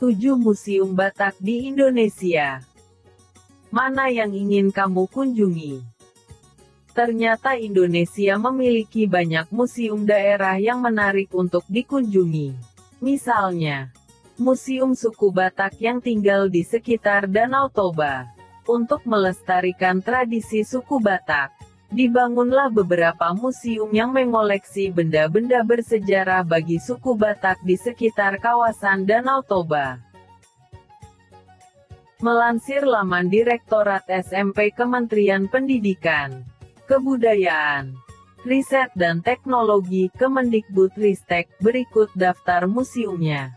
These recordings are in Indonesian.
7 museum Batak di Indonesia. Mana yang ingin kamu kunjungi? Ternyata Indonesia memiliki banyak museum daerah yang menarik untuk dikunjungi. Misalnya, Museum Suku Batak yang tinggal di sekitar Danau Toba. Untuk melestarikan tradisi suku Batak, dibangunlah beberapa museum yang mengoleksi benda-benda bersejarah bagi suku Batak di sekitar kawasan Danau Toba. Melansir laman Direktorat SMP Kementerian Pendidikan, Kebudayaan, Riset dan Teknologi Kemendikbudristek, berikut daftar museumnya.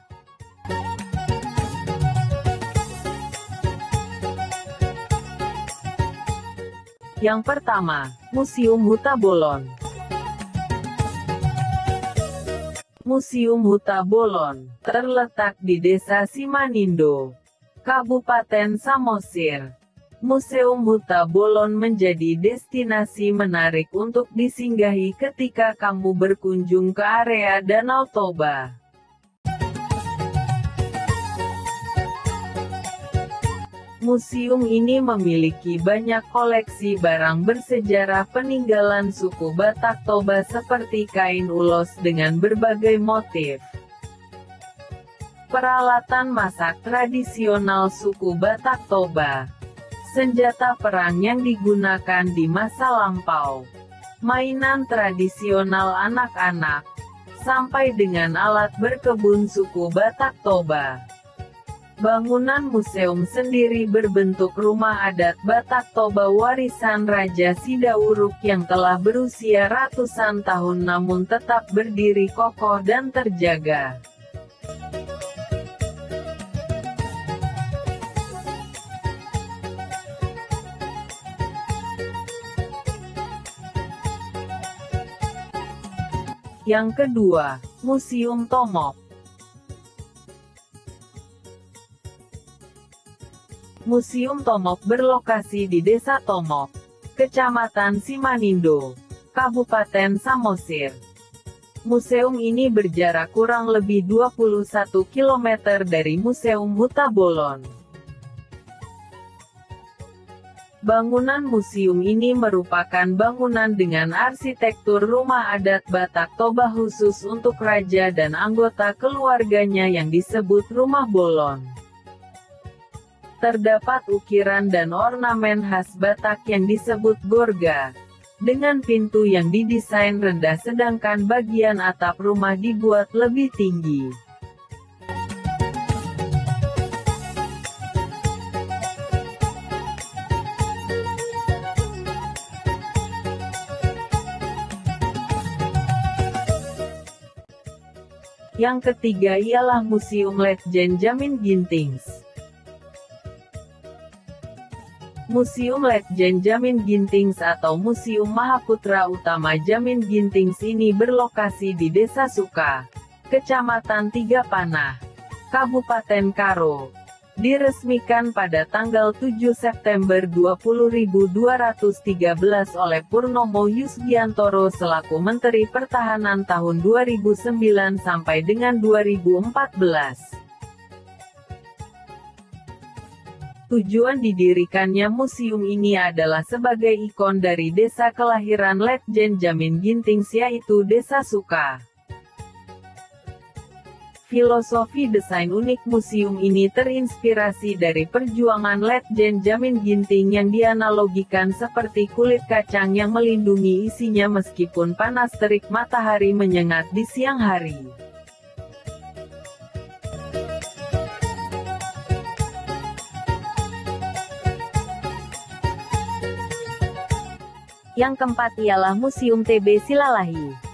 Yang pertama, Museum Huta Bolon. Museum Huta Bolon terletak di Desa Simanindo, Kabupaten Samosir. Museum Huta Bolon menjadi destinasi menarik untuk disinggahi ketika kamu berkunjung ke area Danau Toba. Museum ini memiliki banyak koleksi barang bersejarah peninggalan suku Batak Toba seperti kain ulos dengan berbagai motif, peralatan masak tradisional suku Batak Toba, senjata perang yang digunakan di masa lampau, mainan tradisional anak-anak, sampai dengan alat berkebun suku Batak Toba. Bangunan museum sendiri berbentuk rumah adat Batak Toba warisan Raja Sidauruk yang telah berusia ratusan tahun namun tetap berdiri kokoh dan terjaga. Yang kedua, Museum Tomok. Museum Tomok berlokasi di Desa Tomok, Kecamatan Simanindo, Kabupaten Samosir. Museum ini berjarak kurang lebih 21 km dari Museum Huta Bolon. Bangunan museum ini merupakan bangunan dengan arsitektur rumah adat Batak Toba khusus untuk raja dan anggota keluarganya yang disebut Rumah Bolon. Terdapat ukiran dan ornamen khas Batak yang disebut gorga, dengan pintu yang didesain rendah sedangkan bagian atap rumah dibuat lebih tinggi. Yang ketiga ialah Museum Letjen Jamin Gintings. Museum Letjen Jamin Gintings atau Museum Mahaputra Utama Jamin Gintings ini berlokasi di Desa Suka, Kecamatan Tiga Panah, Kabupaten Karo. Diresmikan pada tanggal 7 September 20213 oleh Purnomo Yusgiantoro selaku Menteri Pertahanan tahun 2009 sampai dengan 2014. Tujuan didirikannya museum ini adalah sebagai ikon dari desa kelahiran Letjen Jamin Gintings yaitu Desa Suka. Filosofi desain unik museum ini terinspirasi dari perjuangan Letjen Jamin Ginting yang dianalogikan seperti kulit kacang yang melindungi isinya meskipun panas terik matahari menyengat di siang hari. Yang keempat ialah Museum TB Silalahi.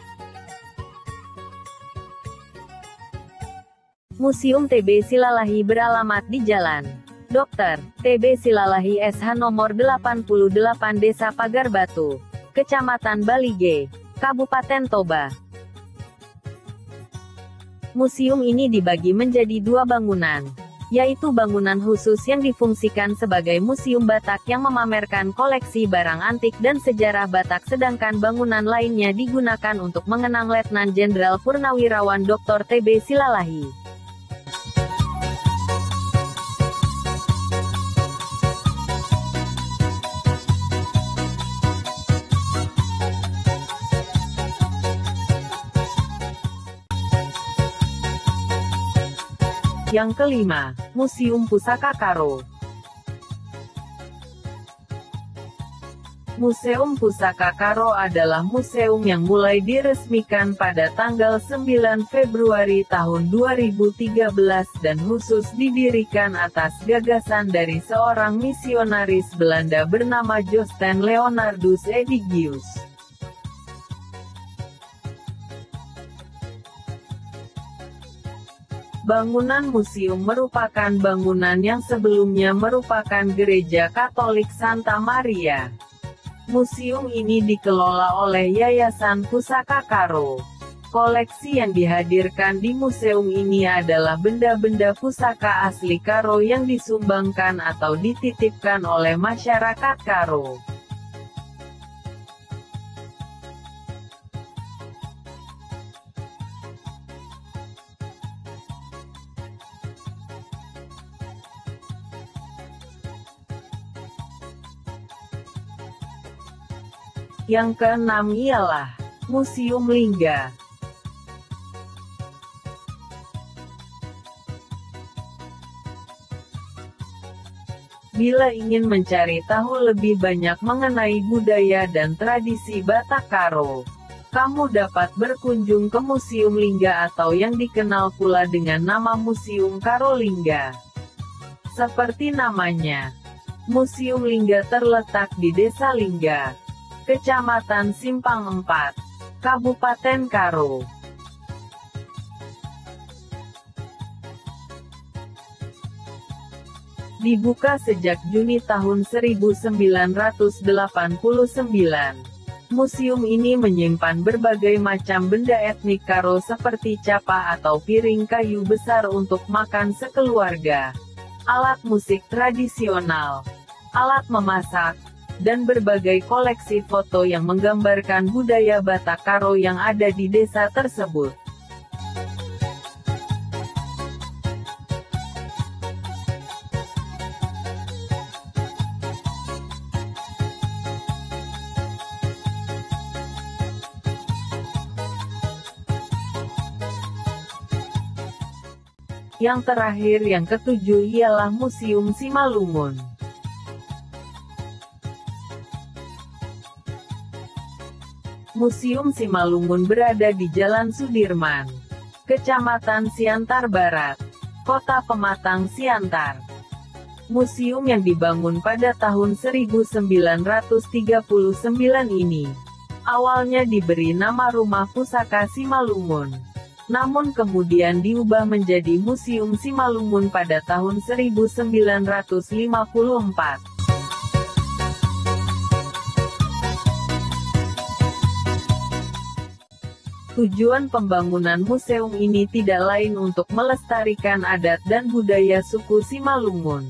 Museum TB Silalahi beralamat di Jalan Dr. TB Silalahi SH nomor 88 Desa Pagar Batu, Kecamatan Balige, Kabupaten Toba. Museum ini dibagi menjadi dua bangunan, yaitu bangunan khusus yang difungsikan sebagai museum Batak yang memamerkan koleksi barang antik dan sejarah Batak sedangkan bangunan lainnya digunakan untuk mengenang Letnan Jenderal Purnawirawan Dr. TB Silalahi. Yang kelima, Museum Pusaka Karo. Museum Pusaka Karo adalah museum yang mulai diresmikan pada tanggal 9 Februari tahun 2013 dan khusus didirikan atas gagasan dari seorang misionaris Belanda bernama Joosten Leonardus Edigius. Bangunan museum merupakan bangunan yang sebelumnya merupakan Gereja Katolik Santa Maria. Museum ini dikelola oleh Yayasan Pusaka Karo. Koleksi yang dihadirkan di museum ini adalah benda-benda pusaka asli Karo yang disumbangkan atau dititipkan oleh masyarakat Karo. Yang keenam ialah Museum Lingga. Bila ingin mencari tahu lebih banyak mengenai budaya dan tradisi Batak Karo, kamu dapat berkunjung ke Museum Lingga atau yang dikenal pula dengan nama Museum Karo Lingga. Seperti namanya, Museum Lingga terletak di Desa Lingga, Kecamatan Simpang 4, Kabupaten Karo. Dibuka sejak Juni tahun 1989. Museum ini menyimpan berbagai macam benda etnik Karo seperti capa atau piring kayu besar untuk makan sekeluarga, alat musik tradisional, alat memasak, dan berbagai koleksi foto yang menggambarkan budaya Batak Karo yang ada di desa tersebut. Yang terakhir yang ketujuh ialah Museum Simalungun. Museum Simalungun berada di Jalan Sudirman, Kecamatan Siantar Barat, Kota Pematang Siantar. Museum yang dibangun pada tahun 1939 ini, awalnya diberi nama Rumah Pusaka Simalungun, namun kemudian diubah menjadi Museum Simalungun pada tahun 1954. Tujuan pembangunan museum ini tidak lain untuk melestarikan adat dan budaya suku Simalungun.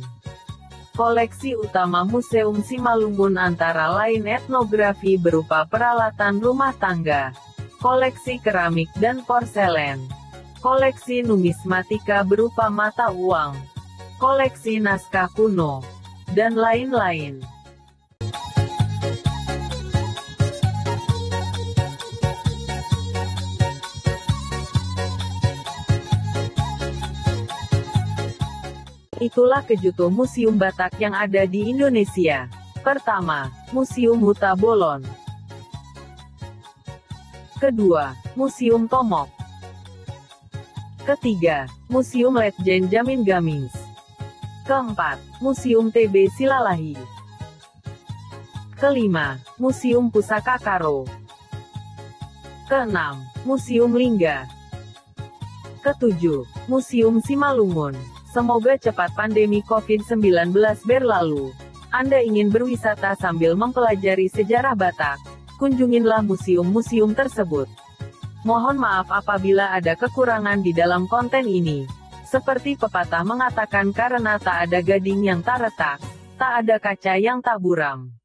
Koleksi utama Museum Simalungun antara lain etnografi berupa peralatan rumah tangga, koleksi keramik dan porselen, koleksi numismatika berupa mata uang, koleksi naskah kuno, dan lain-lain. Itulah kejutan museum Batak yang ada di Indonesia. Pertama, Museum Huta Bolon. Kedua, Museum Tomok. Ketiga, Museum Letjen Jamin Gamins. Keempat, Museum TB Silalahi. Kelima, Museum Pusaka Karo. Keenam, Museum Lingga. Ketujuh, Museum Simalungun. Semoga cepat pandemi COVID-19 berlalu. Anda ingin berwisata sambil mempelajari sejarah Batak? Kunjungilah museum-museum tersebut. Mohon maaf apabila ada kekurangan di dalam konten ini. Seperti pepatah mengatakan, karena tak ada gading yang tak retak, tak ada kaca yang tak buram.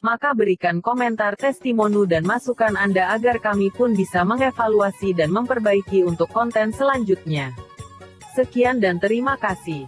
Maka berikan komentar, testimoni dan masukan Anda agar kami pun bisa mengevaluasi dan memperbaiki untuk konten selanjutnya. Sekian dan terima kasih.